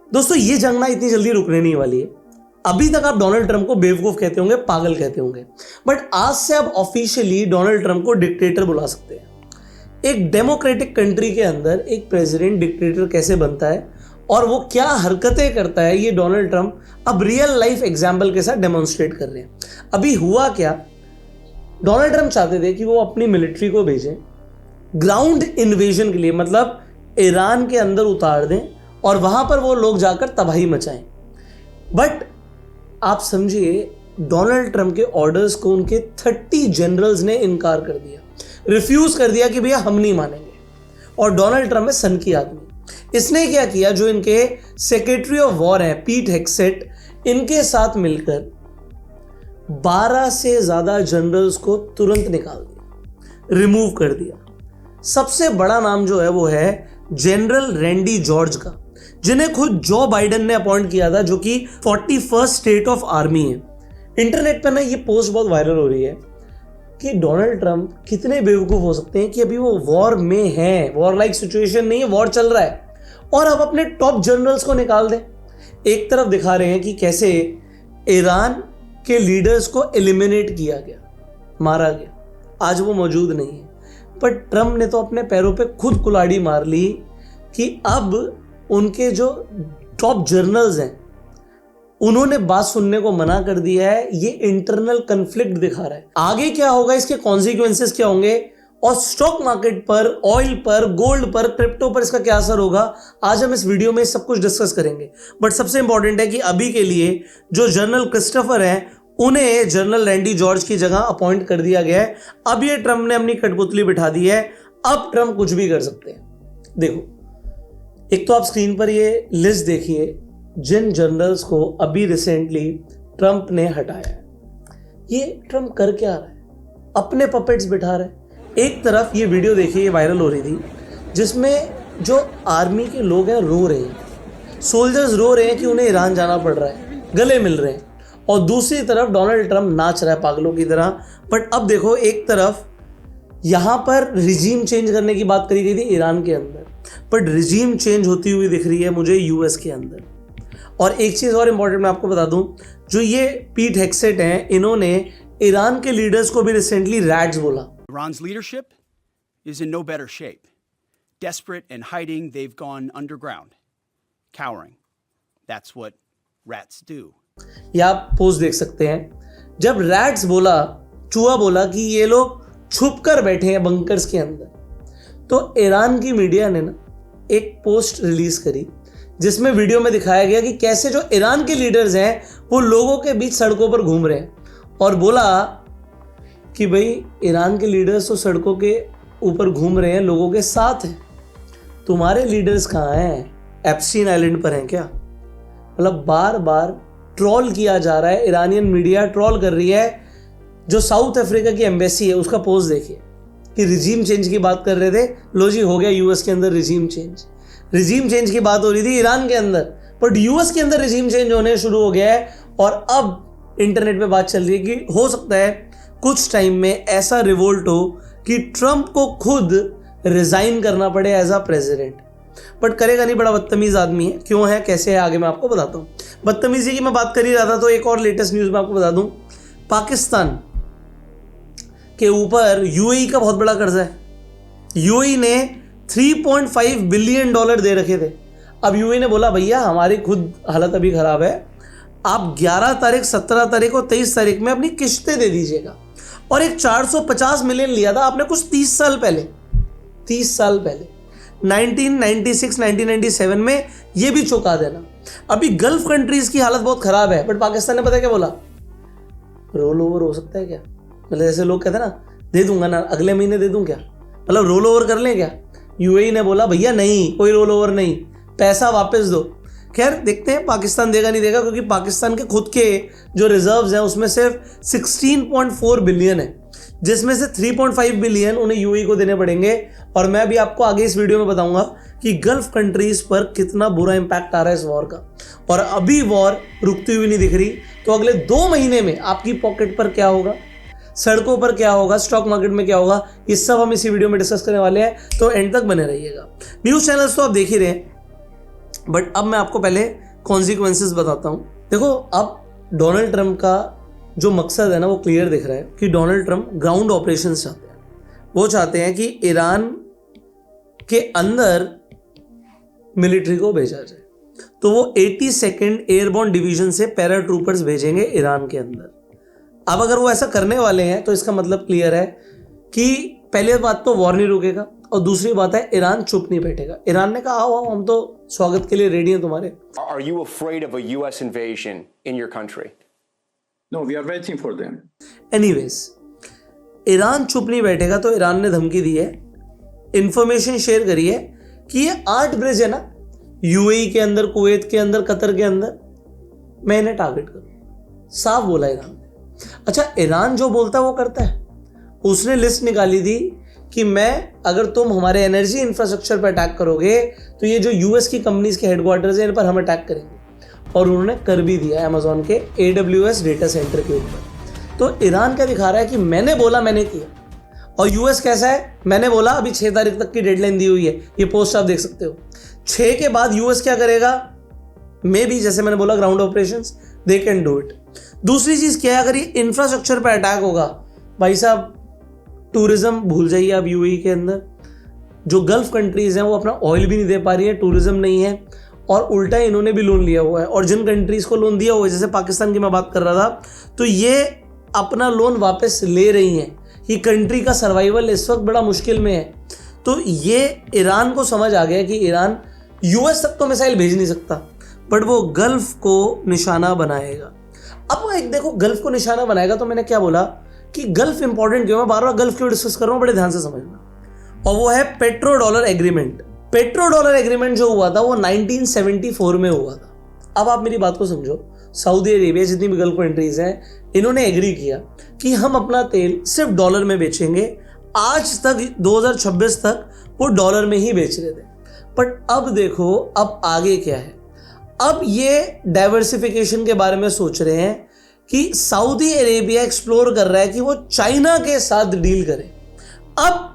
दोस्तों ये जंग ना इतनी जल्दी रुकने नहीं वाली है। अभी तक आप डोनाल्ड ट्रंप को बेवकूफ कहते होंगे, पागल कहते होंगे, बट आज से आप ऑफिशियली डोनाल्ड ट्रंप को डिक्टेटर बुला सकते हैं। एक डेमोक्रेटिक कंट्री के अंदर एक प्रेसिडेंट डिक्टेटर कैसे बनता है और वो क्या हरकतें करता है, ये डोनाल्ड ट्रंप अब रियल लाइफ एग्जाम्पल के साथ डेमोन्स्ट्रेट कर रहे हैं। अभी हुआ क्या, डोनाल्ड ट्रंप चाहते थे कि वो अपनी मिलिट्री को भेजें ग्राउंड इन्वेजन के लिए, मतलब ईरान के अंदर उतार दें और वहां पर वो लोग जाकर तबाही मचाएं। बट आप समझिए, डोनाल्ड ट्रंप के ऑर्डर्स को उनके 30 जनरल्स ने इनकार कर दिया, रिफ्यूज कर दिया कि भैया हम नहीं मानेंगे। और डोनाल्ड ट्रंप है सन की आदमी। इसने क्या किया, जो इनके सेक्रेटरी ऑफ वॉर हैं पीट हेग्सेट, इनके साथ मिलकर 12 से ज्यादा जनरल्स को तुरंत निकाल दिया, रिमूव कर दिया। सबसे बड़ा नाम जो है वो है जनरल रैंडी जॉर्ज का, जिन्हें खुद जो बाइडेन ने अपॉइंट किया था, जो कि 41st स्टेट ऑफ आर्मी है। इंटरनेट पर ना ये पोस्ट बहुत वायरल हो रही है कि डोनाल्ड ट्रंप कितने बेवकूफ हो सकते हैं कि अभी वो वॉर में है, वॉर लाइक सिचुएशन नहीं है, वॉर चल रहा है, और अब अपने टॉप जनरल्स को निकाल दें। एक तरफ दिखा रहे हैं कि कैसे ईरान के लीडर्स को एलिमिनेट किया गया, मारा गया, आज वो मौजूद नहीं है। पर ट्रंप ने तो अपने पैरों पे खुद कुल्हाड़ी मार ली कि अब उनके जो टॉप जनरल्स हैं उन्होंने बात सुनने को मना कर दिया है। ये इंटरनल कन्फ्लिक्ट दिखा रहा है। आगे क्या होगा, इसके कॉन्सिक्वेंसेस क्या होंगे, और स्टॉक मार्केट पर, ऑयल पर, गोल्ड पर, क्रिप्टो पर इसका क्या असर होगा, आज हम इस वीडियो में सब कुछ डिस्कस करेंगे। बट सबसे इंपॉर्टेंट है कि अभी के लिए जो जनरल क्रिस्टोफर हैं उन्हें जनरल रैंडी जॉर्ज की जगह अपॉइंट कर दिया गया है। अब ये ट्रंप ने अपनी कठपुतली बिठा दी है, अब ट्रंप कुछ भी कर सकते हैं। देखो, एक तो आप स्क्रीन पर ये लिस्ट देखिए जिन जनरल्स को अभी रिसेंटली ट्रंप ने हटाया है। ये ट्रंप कर क्या रहा है, अपने पपेट्स बिठा रहा है। एक तरफ ये वीडियो देखिए, ये वायरल हो रही थी, जिसमें जो आर्मी के लोग हैं रो रहे हैं, सोल्जर्स रो रहे हैं कि उन्हें ईरान जाना पड़ रहा है, गले मिल रहे हैं, और दूसरी तरफ डोनाल्ड ट्रंप नाच रहा है पागलों की तरह। बट अब देखो, एक तरफ यहां पर रिजीम चेंज करने की बात करी गई थी ईरान के अंदर, बट रिजीम चेंज होती हुई दिख रही है मुझे यूएस के अंदर। और एक चीज और इंपॉर्टेंट मैं आपको बता दूं, जो ये पीट हेग्सेट हैं, इन्होंने ईरान के लीडर्स को भी रिसेंटली रैट्स बोला। Iran's leadership is in no better shape. Desperate and hiding, they've gone underground, cowering. That's what rats do. ये आप पोस्ट देख सकते हैं। जब रैट्स बोला, चूहा बोला कि ये लोग छुप कर बैठे हैं बंकर्स के अंदर, तो ईरान की मीडिया ने ना एक पोस्ट रिलीज करी जिसमें वीडियो में दिखाया गया कि कैसे जो ईरान के लीडर्स हैं वो लोगों के बीच सड़कों पर घूम रहे हैं, और बोला कि भाई ईरान के लीडर्स तो सड़कों के ऊपर घूम रहे हैं, लोगों के साथ हैं, तुम्हारे लीडर्स कहाँ हैं, एप्स्टीन आइलैंड पर हैं क्या। मतलब बार बार ट्रोल किया जा रहा है, ईरानियन मीडिया ट्रोल कर रही है। जो साउथ अफ्रीका की एम्बेसी है उसका पोस्ट देखिए कि रिजीम चेंज की बात कर रहे थे, लो जी हो गया यूएस के अंदर रिजीम चेंज। रिजीम चेंज की बात हो रही थी ईरान के अंदर, बट यूएस के अंदर रिजीम चेंज होने शुरू हो गया है। और अब इंटरनेट पे बात चल रही है कि हो सकता है कुछ टाइम में ऐसा रिवोल्ट हो कि ट्रंप को खुद रिजाइन करना पड़े एज अ प्रेसिडेंट। बट करेगा नहीं, बड़ा बदतमीज आदमी है। क्यों है, कैसे है, आगे मैं आपको बताता हूँ। बदतमीजी की मैं बात कर ही रहा था तो एक और लेटेस्ट न्यूज मैं आपको बता दूं, पाकिस्तान के ऊपर यूएई का बहुत बड़ा कर्जा है। यूएई ने $3.5 बिलियन दे रखे थे। अब यूएई ने बोला भैया हमारी खुद हालत अभी खराब है, आप 11 तारीख, 17 तारीख और 23 तारीख में अपनी किश्तें दे दीजिएगा। और एक 450 मिलियन लिया था आपने कुछ 30 साल पहले, 1996, 1997 में, ये भी चुका देना। अभी गल्फ कंट्रीज की हालत बहुत खराब है, बट पाकिस्तान ने पता क्या बोला, रोल ओवर हो सकता है क्या, मतलब जैसे लोग कहते हैं ना दे दूंगा ना, अगले महीने दे दूं क्या, मतलब रोल ओवर कर लें क्या। यूएई ने बोला भैया नहीं, कोई रोल ओवर नहीं, पैसा वापस दो। खैर देखते हैं पाकिस्तान देगा नहीं देगा, क्योंकि पाकिस्तान के खुद के जो रिजर्व्स हैं उसमें सिर्फ 16.4 बिलियन है, जिसमें से 3.5 बिलियन उन्हें यूएई को देने पड़ेंगे। और मैं भी आपको आगे इस वीडियो में बताऊंगा कि गल्फ कंट्रीज पर कितना बुरा इंपैक्ट आ रहा है इस वॉर का। और अभी वॉर रुकती हुई नहीं दिख रही, तो अगले 2 महीने में आपकी पॉकेट पर क्या होगा, सड़कों पर क्या होगा, स्टॉक मार्केट में क्या होगा, ये सब हम इसी वीडियो में डिस्कस करने वाले हैं। तो एंड तक बने रहिएगा। न्यूज चैनल्स तो आप देख ही रहे हैं, बट अब मैं आपको पहले कॉन्सिक्वेंसेस बताता हूँ। देखो, अब डोनाल्ड ट्रंप का जो मकसद है ना वो क्लियर दिख रहा है कि डोनाल्ड ट्रंप ग्राउंड ऑपरेशंस चाहते हैं। वो चाहते हैं कि ईरान के अंदर मिलिट्री को भेजा जाए, तो वो 82nd एयरबोर्न डिवीजन से पैरा ट्रूपर्स भेजेंगे ईरान के अंदर। अब अगर वो ऐसा करने वाले हैं तो इसका मतलब क्लियर है कि पहली बात तो वॉर नहीं रुकेगा, और दूसरी बात है ईरान चुप नहीं बैठेगा। ईरान ने कहा आओ हम तो स्वागत के लिए रेडी हैं तुम्हारे। Are you afraid of a US invasion in your country? No, we are waiting for them. Anyways, Iran चुप नहीं बैठेगा तो ईरान ने धमकी दी है, इंफॉर्मेशन शेयर करी है कि ये 8 ब्रिज है ना यूएई के अंदर, कुवैत के अंदर, कतर के अंदर, मैं इन्हें टारगेट करूँ। साफ बोला ईरान ने। अच्छा, ईरान जो बोलता है वो करता है। उसने लिस्ट निकाली थी कि मैं, अगर तुम हमारे एनर्जी इंफ्रास्ट्रक्चर पर अटैक करोगे तो ये जो यूएस की कंपनीज के हेडक्वार्टर्स हैं इन पर हम अटैक करेंगे, और उन्होंने कर भी दिया अमेजॉन के AWS डेटा सेंटर के ऊपर। तो ईरान क्या दिखा रहा है कि मैंने बोला मैंने किया, और यूएस कैसा है, मैंने बोला अभी 6 तारीख तक की डेडलाइन दी हुई है, ये पोस्ट आप देख सकते हो। 6 के बाद यूएस क्या करेगा, मे भी जैसे मैंने बोला ground operations they can do it. दूसरी चीज क्या है, अगर ये इंफ्रास्ट्रक्चर पर अटैक होगा, भाई साहब टूरिज्म भूल जाइए आप। यूएई के अंदर जो गल्फ कंट्रीज हैं वो अपना ऑयल भी नहीं दे पा रही है, टूरिज्म नहीं है, और उल्टा इन्होंने भी लोन लिया हुआ है, और जिन कंट्रीज को लोन दिया हुआ है, जैसे पाकिस्तान की मैं बात कर रहा था, तो ये अपना लोन वापस ले रही हैं। ये कंट्री का सर्वाइवल इस वक्त बड़ा मुश्किल में है। तो ये ईरान को समझ आ गया कि ईरान यूएस तक तो मिसाइल भेज नहीं सकता, बट वो गल्फ को निशाना बनाएगा। अब एक देखो, गल्फ को निशाना बनाएगा, तो मैंने क्या बोला कि गल्फ इंपॉर्टेंट क्यों है, बार बार गल्फ क्यों डिस्कस कर रहा हूँ, बड़े ध्यान से समझना। और वो है petro dollar agreement. Petro dollar agreement जो हुआ था वो 1974 में हुआ था। अब आप मेरी बात को समझो, सऊदी अरेबिया, जितनी भी गल्फ कंट्रीज हैं, इन्होंने एग्री किया कि हम अपना तेल सिर्फ डॉलर में बेचेंगे। आज तक 2026 तक वो डॉलर में ही बेच रहे थे, बट अब देखो अब आगे क्या है। अब ये डाइवर्सिफिकेशन के बारे में सोच रहे हैं कि सऊदी अरेबिया एक्सप्लोर कर रहा है कि वो चाइना के साथ डील करे। अब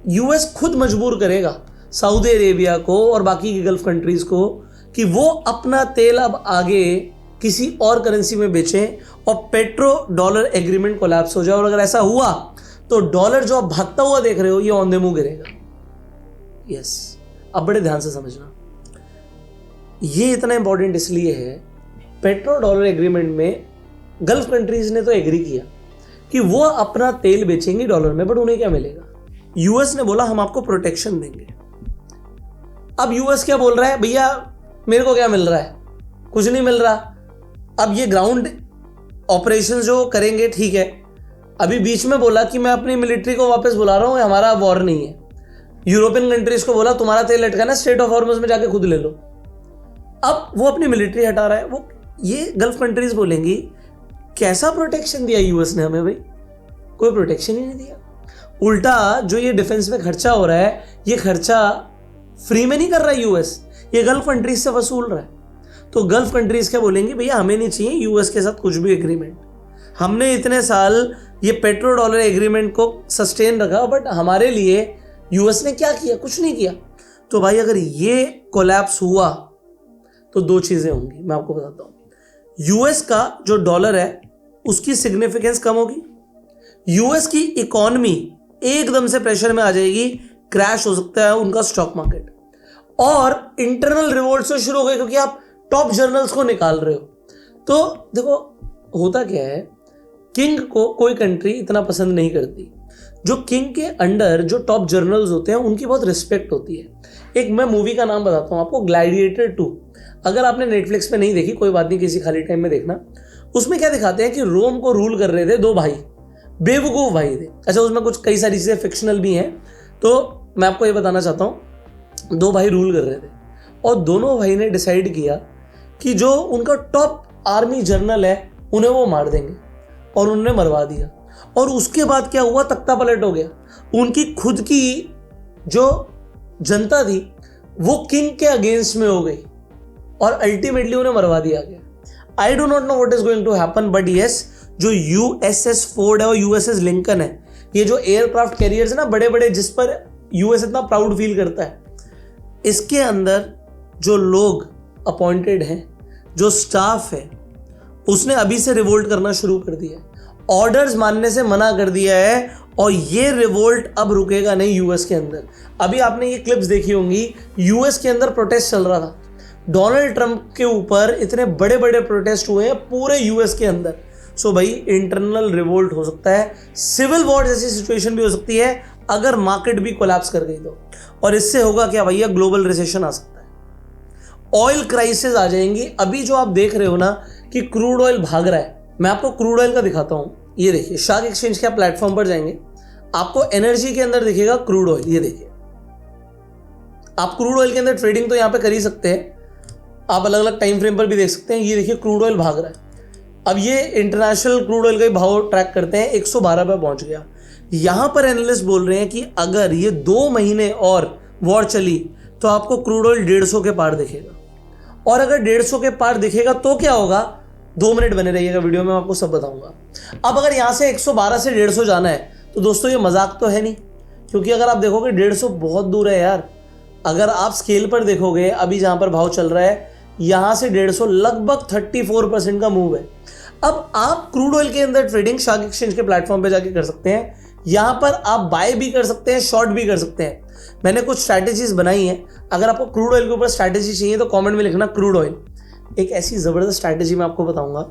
यूएस खुद मजबूर करेगा सऊदी अरेबिया को और बाकी की गल्फ कंट्रीज को कि वो अपना तेल अब आगे किसी और करेंसी में बेचें और पेट्रो डॉलर एग्रीमेंट कोलैप्स हो जाए। और अगर ऐसा हुआ तो डॉलर जो आप भागता हुआ देख रहे हो ये ऑन द मूव गिरेगा। यस, अब बड़े ध्यान से समझना, ये इतना इंपॉर्टेंट इसलिए है, पेट्रो डॉलर एग्रीमेंट में गल्फ कंट्रीज ने तो एग्री किया कि वो अपना तेल बेचेंगे डॉलर में, बट उन्हें क्या मिलेगा? यूएस ने बोला हम आपको प्रोटेक्शन देंगे। अब यूएस क्या बोल रहा है, भैया मेरे को क्या मिल रहा है, कुछ नहीं मिल रहा। अब ये ग्राउंड ऑपरेशन जो करेंगे ठीक है, अभी बीच में बोला कि मैं अपनी मिलिट्री को वापस बुला रहा हूँ, हमारा वॉर नहीं है। यूरोपियन कंट्रीज को बोला तुम्हारा तेल लटका ना स्ट्रेट ऑफ हॉर्मुज में जाके खुद ले लो। अब वो अपनी मिलिट्री हटा रहा है। वो ये गल्फ कंट्रीज बोलेंगी कैसा प्रोटेक्शन दिया यूएस ने हमें, भाई कोई प्रोटेक्शन ही नहीं दिया। उल्टा जो ये डिफेंस में खर्चा हो रहा है, ये खर्चा फ्री में नहीं कर रहा है यूएस, ये गल्फ कंट्रीज से वसूल रहा है। तो गल्फ कंट्रीज क्या बोलेंगी, भैया हमें नहीं चाहिए यूएस के साथ कुछ भी एग्रीमेंट, हमने इतने साल ये पेट्रो डॉलर एग्रीमेंट को सस्टेन रखा, बट हमारे लिए यूएस ने क्या किया, कुछ नहीं किया। तो भाई अगर ये कोलैप्स हुआ तो दो चीजें होंगी, मैं आपको बताता हूं। यूएस का जो डॉलर है उसकी सिग्निफिकेंस कम होगी, यूएस की इकोनॉमी एकदम से प्रेशर में आ जाएगी, क्रैश हो सकता है उनका स्टॉक मार्केट, और इंटरनल रिवोल्ट से शुरू हो गए क्योंकि आप टॉप जर्नल्स को निकाल रहे हो। तो देखो होता क्या है, किंग को कोई कंट्री इतना पसंद नहीं करती। जो किंग के अंडर जो टॉप जर्नल्स होते हैं उनकी बहुत रिस्पेक्ट होती है। एक मैं मूवी का नाम बताता हूँ आपको, ग्लैडिएटर 2। अगर आपने नेटफ्लिक्स पे नहीं देखी, कोई बात नहीं, किसी खाली टाइम में देखना। उसमें क्या दिखाते हैं कि रोम को रूल कर रहे थे दो भाई, बेवकूफ़ भाई थे। अच्छा, उसमें कुछ कई सारी चीज़ें फिक्शनल भी हैं, तो मैं आपको ये बताना चाहता हूँ, दो भाई रूल कर रहे थे और दोनों भाई ने डिसाइड किया कि जो उनका टॉप आर्मी जर्नल है उन्हें वो मार देंगे, और उन्होंने मरवा दिया। और उसके बाद क्या हुआ, तख्ता पलट हो गया। उनकी खुद की जो जनता थी वो किंग के अगेंस्ट में हो गई और अल्टीमेटली उन्हें मरवा दिया गया। I do not know what is going to happen, but yes, जो यूएसएस फोर्ड है और यूएसएस लिंकन है, ये जो एयरक्राफ्ट कैरियर्स है ना बड़े बड़े, जिस पर यूएस इतना प्राउड फील करता है, इसके अंदर जो लोग अपॉइंटेड हैं, जो स्टाफ है, उसने अभी से रिवोल्ट करना शुरू कर दिया है, ऑर्डर्स मानने से मना कर दिया है, और ये रिवोल्ट अब रुकेगा नहीं यूएस के अंदर। अभी आपने ये क्लिप्स देखी होंगी, यूएस के अंदर प्रोटेस्ट चल रहा था, डोनाल्ड ट्रंप के ऊपर इतने बड़े बड़े प्रोटेस्ट हुए हैं पूरे यूएस के अंदर। सो भाई इंटरनल रिवोल्ट हो सकता है, सिविल वॉर जैसी सिचुएशन भी हो सकती है अगर मार्केट भी कोलैप्स कर गई तो। और इससे होगा क्या भैया, ग्लोबल रिसेशन आ सकता है, ऑयल क्राइसिस आ जाएंगी। अभी जो आप देख रहे हो ना कि क्रूड ऑयल भाग रहा है, मैं आपको क्रूड ऑयल का दिखाता हूं। ये देखिए, शार्क एक्सचेंज के आप प्लेटफॉर्म पर जाएंगे, आपको एनर्जी के अंदर दिखेगा क्रूड ऑयल। ये देखिए, आप क्रूड ऑयल के अंदर ट्रेडिंग तो यहां पे कर ही सकते हैं, आप अलग अलग टाइम फ्रेम पर भी देख सकते हैं। ये देखिए क्रूड ऑयल भाग रहा है। अब ये इंटरनेशनल क्रूड ऑयल का भाव ट्रैक करते हैं, 112 पे पहुंच गया। यहां पर एनालिस्ट बोल रहे हैं कि अगर ये 2 महीने और वॉर चली तो आपको क्रूड ऑयल 150 के पार दिखेगा, और अगर 150 के पार दिखेगा तो क्या होगा, 2 मिनट बने रहिएगा वीडियो में, मैं आपको सब बताऊंगा। अब अगर यहां से 112 से 150 जाना है तो दोस्तों ये मजाक तो है नहीं, क्योंकि अगर आप देखोगे 150 बहुत दूर है यार। अगर आप स्केल पर देखोगे, अभी जहां पर भाव चल रहा है यहां से 150 लगभग 34% का मूव है। अब आप क्रूड ऑयल के अंदर ट्रेडिंग शार्क एक्सचेंज के प्लेटफॉर्म पे जाके कर सकते हैं। यहां पर आप बाय भी कर सकते हैं, शॉर्ट भी कर सकते हैं। मैंने कुछ स्ट्रैटेजीज बनाई हैं, अगर आपको क्रूड ऑयल के ऊपर स्ट्रैटेजी चाहिए तो कमेंट में लिखना क्रूड ऑयल। एक ऐसी ज़बरदस्त स्ट्रैटेजी मैं आपको बताऊंगा,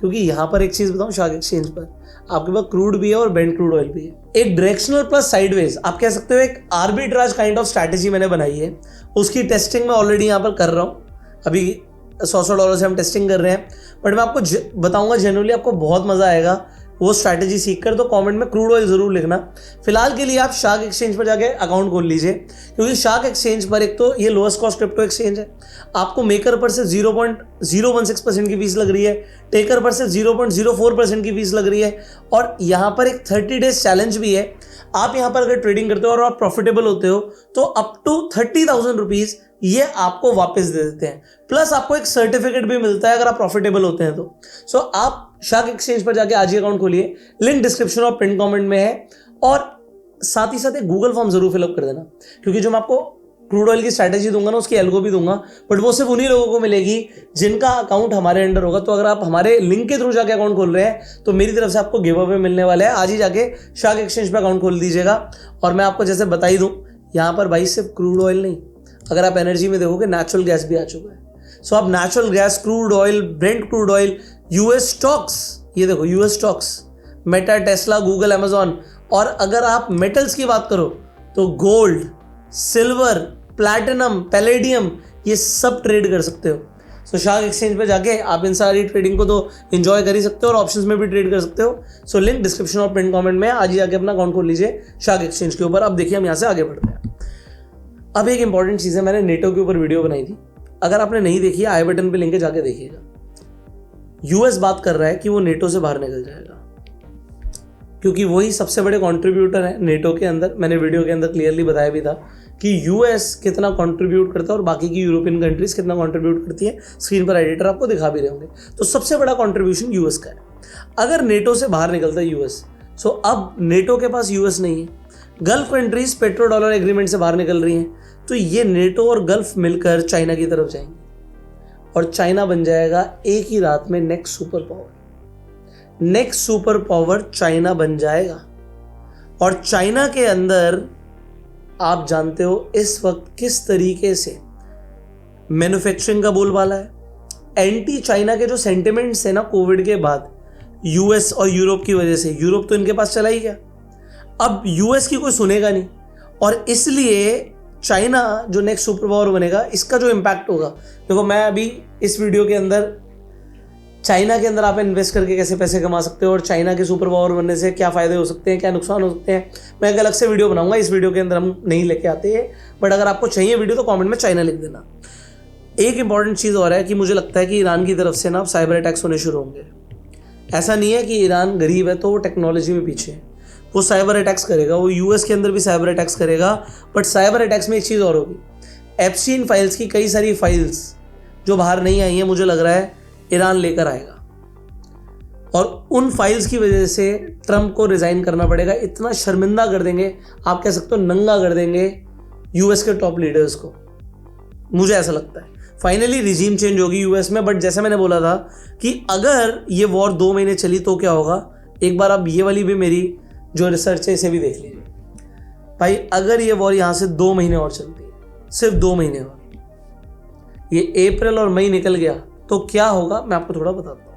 क्योंकि यहाँ पर एक चीज़ बताऊँ, शार्क एक्सचेंज पर आपके पास क्रूड भी है और बेंट क्रूड ऑयल भी है। एक डायरेक्शनल प्लस साइडवेज, आप कह सकते हो एक आर्बिट्राज काइंड ऑफ स्ट्रैटेजी मैंने बनाई है। उसकी टेस्टिंग मैं ऑलरेडी यहाँ पर कर रहा हूँ, अभी $100 से हम टेस्टिंग कर रहे हैं, बट मैं आपको बताऊंगा जनरली आपको बहुत मज़ा आएगा वो स्ट्रैटेजी सीखकर। तो कमेंट में क्रूड ऑयल ज़रूर लिखना। फिलहाल के लिए आप शार्क एक्सचेंज पर जाके अकाउंट खोल लीजिए, क्योंकि शार्क एक्सचेंज पर एक तो ये लोएस्ट कॉस्ट क्रिप्टो एक्सचेंज है, आपको मेकर पर से 0.016% की फीस लग रही है, टेकर पर से 0.04% की फीस लग रही है, और यहाँ पर एक 30 डेज चैलेंज भी है। आप यहाँ पर अगर ट्रेडिंग करते हो और आप प्रॉफिटेबल होते हो तो अप टू 30,000 रुपीज़ ये आपको वापस दे देते हैं, प्लस आपको एक सर्टिफिकेट भी मिलता है अगर आप प्रॉफिटेबल होते हैं तो। सो आप शार्क एक्सचेंज पर जाके आज ही अकाउंट खोलिए, लिंक डिस्क्रिप्शन और पिन कमेंट में है, और साथ ही साथ एक गूगल फॉर्म जरूर फिलअप कर देना, क्योंकि जो मैं आपको क्रूड ऑयल की स्ट्रैटेजी दूंगा ना उसकी एल्गो भी दूंगा, बट वो सिर्फ उन्हीं लोगों को मिलेगी जिनका अकाउंट हमारे अंडर होगा। तो अगर आप हमारे लिंक के थ्रू जाके अकाउंट खोल रहे हैं तो मेरी तरफ से आपको गिव अवे मिलने वाला है। आज ही जाके शार्क एक्सचेंज पे अकाउंट खोल दीजिएगा। और मैं आपको जैसे बता ही दूँ, यहाँ पर भाई सिर्फ क्रूड ऑयल नहीं, अगर आप एनर्जी में देखोगे नेचुरल गैस भी आ चुका है। सो आप natural gas, crude oil, Brent crude oil, US stocks, ये देखो US stocks, Meta, Tesla, Google, Amazon, और अगर आप मेटल्स की बात करो तो गोल्ड, सिल्वर, प्लैटिनम, पैलेडियम, ये सब ट्रेड कर सकते हो। सो शार्क एक्सचेंज पे जाके आप इन सारी ट्रेडिंग को तो एंजॉय कर ही सकते हो और ऑप्शंस में भी ट्रेड कर सकते हो। सो लिंक डिस्क्रिप्शन और पिन कमेंट में, आज ही जाके अपना अकाउंट खोल लीजिए शार्क एक्सचेंज के ऊपर। अब देखिए हम यहाँ से आगे बढ़ते हैं। अब एक इंपॉर्टेंट चीज़ है, मैंने नेटो के ऊपर वीडियो बनाई थी, अगर आपने नहीं देखी आई बटन पे लिंक है, जाके देखिएगा। यूएस बात कर रहा है कि वो नेटो से बाहर निकल जाएगा, क्योंकि वही सबसे बड़े कंट्रीब्यूटर है नेटो के अंदर। मैंने वीडियो के अंदर क्लियरली बताया भी था कि यूएस कितना कंट्रीब्यूट करता है और बाकी की यूरोपियन कंट्रीज कितना कंट्रीब्यूट करती है। स्क्रीन पर एडिटर आपको दिखा भी रहे होंगे। तो सबसे बड़ा कंट्रीब्यूशन यूएस का है। अगर नेटो से बाहर निकलता है यूएस, सो अब नेटो के पास यूएस नहीं है, gulf countries petro dollar agreement से बाहर निकल रही हैं, तो ये नेटो और गल्फ मिलकर चाइना की तरफ जाएंगे और चाइना बन जाएगा एक ही रात में next super power. Next super power China बन जाएगा। और चाइना के अंदर आप जानते हो इस वक्त किस तरीके से मैन्युफैक्चरिंग का बोलबाला है। एंटी चाइना के जो सेंटिमेंट्स है ना कोविड के बाद, यूएस और यूरोप की वजह से, यूरोप तो इनके पास चला ही गया, अब यूएस की कोई सुनेगा नहीं, और इसलिए चाइना जो नेक्स्ट सुपर पावर बनेगा, इसका जो इम्पैक्ट होगा, देखो मैं अभी इस वीडियो के अंदर चाइना के अंदर आप इन्वेस्ट करके कैसे पैसे कमा सकते हो और चाइना के सुपर पावर बनने से क्या फ़ायदे हो सकते हैं, क्या नुकसान हो सकते हैं, मैं एक अलग से वीडियो बनाऊंगा। इस वीडियो के अंदर हम नहीं लेके आते हैं, बट अगर आपको चाहिए वीडियो तो कमेंट में चाइना लिख देना। एक इंपॉर्टेंट चीज़ और है कि मुझे लगता है कि ईरान की तरफ से ना साइबर अटैक्स होने शुरू होंगे। ऐसा नहीं है कि ईरान गरीब है तो वो टेक्नोलॉजी में पीछे है, वो साइबर अटैक्स करेगा, वो यूएस के अंदर भी साइबर अटैक्स करेगा। बट साइबर अटैक्स में एक चीज़ और होगी, एप्स्टीन फाइल्स की कई सारी फाइल्स जो बाहर नहीं आई हैं, मुझे लग रहा है ईरान लेकर आएगा, और उन फाइल्स की वजह से ट्रंप को रिज़ाइन करना पड़ेगा। इतना शर्मिंदा कर देंगे, आप कह सकते हो नंगा कर देंगे यूएस के टॉप लीडर्स को, मुझे ऐसा लगता है। फाइनली रिजीम चेंज होगी यूएस में। बट जैसा मैंने बोला था कि अगर ये वॉर 2 महीने चली तो क्या होगा, एक बार आप ये वाली भी मेरी जो रिसर्च है इसे भी देख लीजिए भाई। अगर ये वॉर यहाँ से 2 महीने और चलती है, सिर्फ 2 महीने और, ये अप्रैल और मई निकल गया तो क्या होगा मैं आपको थोड़ा बताता हूँ।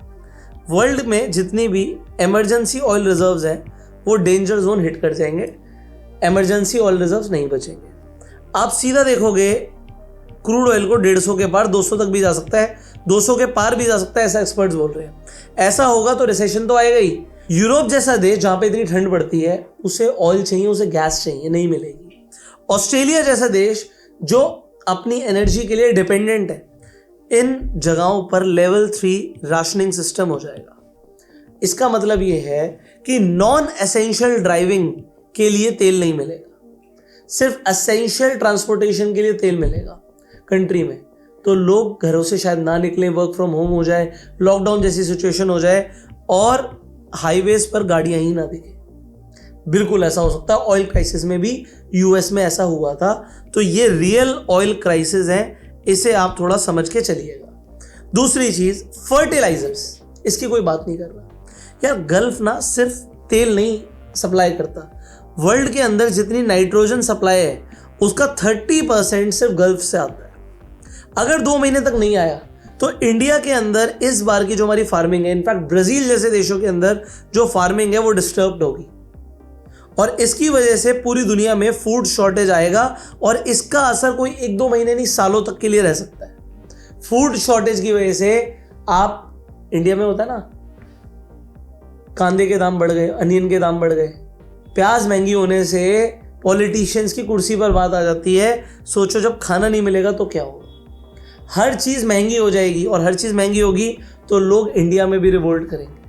वर्ल्ड में जितनी भी इमरजेंसी ऑयल रिजर्व्स हैं वो डेंजर जोन हिट कर जाएंगे, इमरजेंसी ऑयल रिजर्व्स नहीं बचेंगे। आप सीधा देखोगे क्रूड ऑयल को 150 के पार 200 तक भी जा सकता है, 200 के पार भी जा सकता है, ऐसा एक्सपर्ट्स बोल रहे हैं। ऐसा होगा तो रिसेशन तो आएगा ही। यूरोप जैसा देश जहाँ पे इतनी ठंड पड़ती है उसे ऑयल चाहिए, उसे गैस चाहिए, नहीं मिलेगी। ऑस्ट्रेलिया जैसा देश जो अपनी एनर्जी के लिए डिपेंडेंट है, इन जगहों पर लेवल 3 राशनिंग सिस्टम हो जाएगा। इसका मतलब ये है कि नॉन एसेंशियल ड्राइविंग के लिए तेल नहीं मिलेगा, सिर्फ एसेंशियल ट्रांसपोर्टेशन के लिए तेल मिलेगा कंट्री में। तो लोग घरों से शायद ना निकलें, वर्क फ्रॉम होम हो जाए, लॉकडाउन जैसी सिचुएशन हो जाए और हाईवेज पर गाड़ियां ही ना दिखे। बिल्कुल ऐसा हो सकता है। ऑयल क्राइसिस में भी यूएस में ऐसा हुआ था। तो ये रियल ऑयल क्राइसिस है, इसे आप थोड़ा समझ के चलिएगा। दूसरी चीज फर्टिलाइजर्स, इसकी कोई बात नहीं कर रहा यार। गल्फ ना सिर्फ तेल नहीं सप्लाई करता, वर्ल्ड के अंदर जितनी नाइट्रोजन सप्लाई है उसका 30% सिर्फ गल्फ से आता है। अगर 2 महीने तक नहीं आया तो इंडिया के अंदर इस बार की जो हमारी फार्मिंग है, इनफैक्ट ब्राजील जैसे देशों के अंदर जो फार्मिंग है वो डिस्टर्ब्ड होगी और इसकी वजह से पूरी दुनिया में फूड शॉर्टेज आएगा और इसका असर कोई 1-2 महीने नहीं, सालों तक के लिए रह सकता है। फूड शॉर्टेज की वजह से आप, इंडिया में होता है ना, कांदे के दाम बढ़ गए, अनियन के दाम बढ़ गए, प्याज महंगी होने से पॉलिटिशियंस की कुर्सी पर बात आ जाती है। सोचो जब खाना नहीं मिलेगा तो क्या होगा। हर चीज़ महंगी हो जाएगी और हर चीज़ महंगी होगी तो लोग इंडिया में भी रिवोल्ट करेंगे।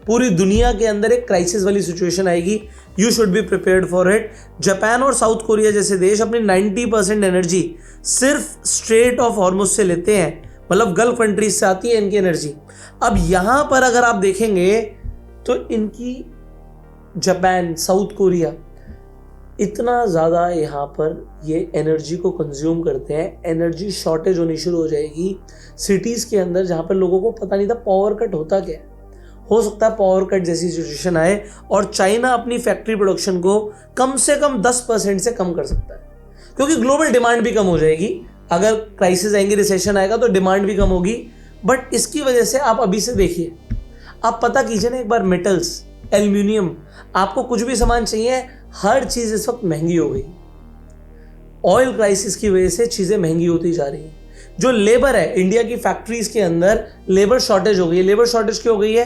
पूरी दुनिया के अंदर एक क्राइसिस वाली सिचुएशन आएगी। You should be prepared for it. Japan और साउथ कोरिया जैसे देश अपनी 90% एनर्जी सिर्फ स्ट्रेट ऑफ हॉर्मुज से लेते हैं, मतलब गल्फ कंट्रीज से आती है इनकी एनर्जी। अब यहाँ पर अगर आप देखेंगे तो इनकी जापान, साउथ कोरिया इतना ज़्यादा यहाँ पर ये एनर्जी को कंज्यूम करते हैं, एनर्जी शॉर्टेज होनी शुरू हो जाएगी सिटीज़ के अंदर जहाँ पर लोगों को पता नहीं था पावर कट होता क्या है। हो सकता है पावर कट जैसी सिचुएशन आए और चाइना अपनी फैक्ट्री प्रोडक्शन को कम से कम 10% से कम कर सकता है, क्योंकि ग्लोबल डिमांड भी कम हो जाएगी। अगर क्राइसिस आएंगे, रिसेशन आएगा तो डिमांड भी कम होगी। बट इसकी वजह से आप अभी से देखिए, आप पता कीजिए ना एक बार, मेटल्स, एल्यूमिनियम, आपको कुछ भी सामान चाहिए, हर चीज़ इस वक्त महंगी हो गई। ऑयल क्राइसिस की वजह से चीज़ें महंगी होती जा रही हैं। जो लेबर है इंडिया की फैक्ट्रीज के अंदर, लेबर शॉर्टेज हो गई है। लेबर शॉर्टेज क्यों हो गई है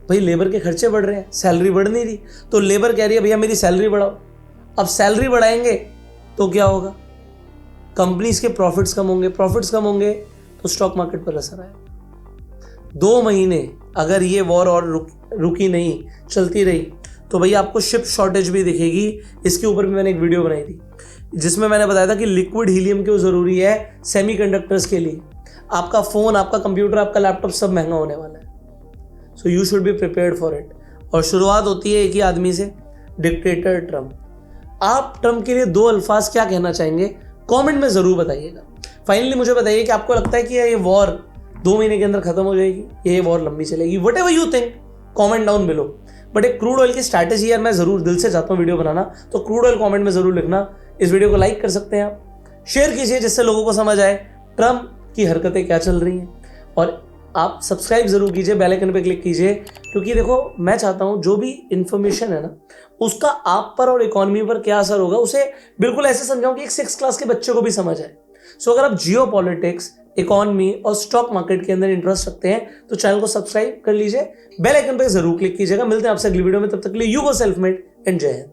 भाई? लेबर के खर्चे बढ़ रहे हैं, सैलरी बढ़ नहीं रही, तो लेबर कह रही है भैया मेरी सैलरी बढ़ाओ। अब सैलरी बढ़ाएंगे तो क्या होगा? कंपनीज के प्रॉफिट्स कम होंगे, प्रॉफिट्स कम होंगे तो स्टॉक मार्केट पर असर आएगा। 2 महीने अगर ये वॉर और रुकी नहीं, चलती रही, तो भैया आपको शिप शॉर्टेज भी दिखेगी। इसके ऊपर भी मैंने एक वीडियो बनाई थी जिसमें मैंने बताया था कि लिक्विड हीलियम क्यों ज़रूरी है सेमीकंडक्टर्स के लिए। आपका फ़ोन, आपका कंप्यूटर, आपका लैपटॉप सब महंगा होने वाला है। So you should be prepared for it. और शुरुआत होती है एक ही आदमी से, डिक्टेटर ट्रम्प। आप ट्रम्प के लिए 2 अल्फाज क्या कहना चाहेंगे? कमेंट में ज़रूर बताइएगा। फाइनली मुझे बताइए कि आपको लगता है कि ये वॉर 2 महीने के अंदर खत्म हो जाएगी, ये वॉर लंबी चलेगी? What ever you think, comment down below. But एक क्रूड ऑयल की स्ट्रैटेजी यार मैं ज़रूर दिल से चाहता हूँ वीडियो बनाना, तो क्रूड ऑयल कमेंट में ज़रूर लिखना। इस वीडियो को लाइक कर सकते हैं आप, शेयर कीजिए जिससे लोगों को समझ आए ट्रम्प की हरकतें क्या चल रही हैं। और आप सब्सक्राइब ज़रूर कीजिए, बेल आइकन पे क्लिक कीजिए, क्योंकि देखो मैं चाहता हूँ जो भी इन्फॉर्मेशन है ना उसका आप पर और इकोनॉमी पर क्या असर होगा उसे बिल्कुल ऐसे समझाऊँ कि एक 6th क्लास के बच्चे को भी समझ आए। सो अगर आप जियो पॉलिटिक्स, इकोनॉमी और स्टॉक मार्केट के अंदर इंटरेस्ट रखते हैं तो चैनल को सब्सक्राइब कर लीजिए, बेल आइकन पे जरूर क्लिक कीजिएगा। मिलते हैं आपसे अगली वीडियो में, तब तक के लिए you go self made and जय हिंद।